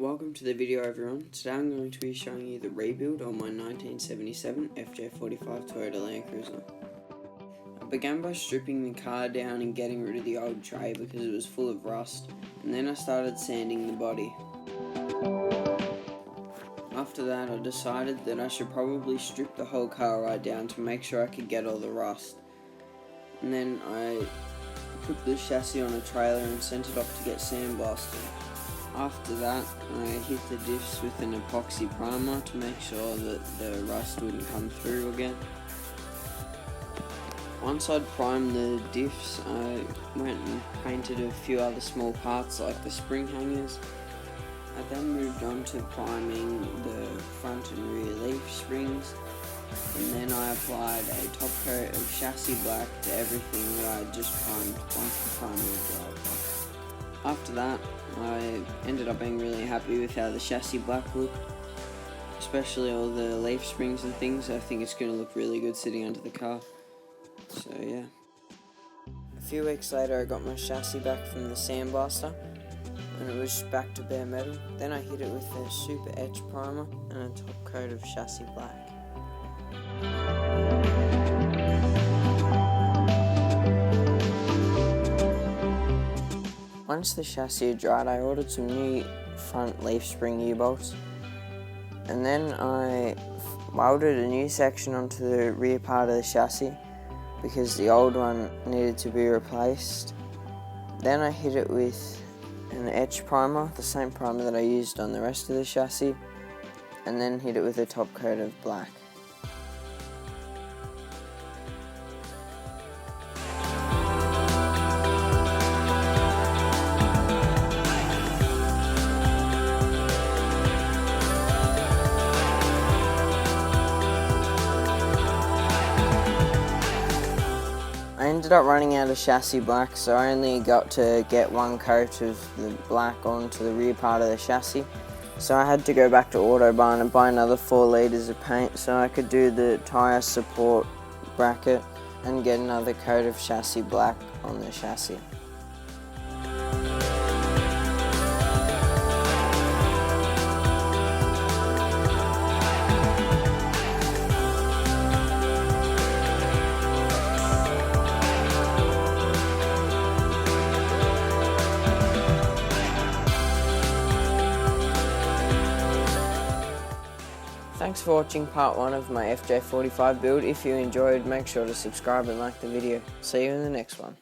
Welcome to the video everyone. Today I'm going to be showing you the rebuild on my 1977 FJ45 Toyota LandCruiser. I began by stripping the car down and getting rid of the old tray because it was full of rust, and then I started sanding the body. After that I decided that I should probably strip the whole car right down to make sure I could get all the rust. And then I put the chassis on a trailer and sent it off to get sandblasted. After that, I hit the diffs with an epoxy primer to make sure that the rust wouldn't come through again. Once I'd primed the diffs, I went and painted a few other small parts like the spring hangers. I then moved on to priming the front and rear leaf springs, and then I applied a top coat of chassis black to everything that I had just primed once the primer had dried. After that, I ended up being really happy with how the chassis black looked, especially all the leaf springs and things. I think it's going to look really good sitting under the car, so yeah. A few weeks later I got my chassis back from the sandblaster and it was back to bare metal. Then I hit it with a super etch primer and a top coat of chassis black. Once the chassis had dried, I ordered some new front leaf spring U-bolts, and then I welded a new section onto the rear part of the chassis because the old one needed to be replaced. Then I hit it with an etch primer, the same primer that I used on the rest of the chassis, and then hit it with a top coat of black. I ended up running out of chassis black, so I only got to get one coat of the black onto the rear part of the chassis. So I had to go back to Autobarn and buy another 4 litres of paint so I could do the tyre support bracket and get another coat of chassis black on the chassis. Thanks for watching part 1 of my FJ45 build. If you enjoyed, make sure to subscribe and like the video. See you in the next one.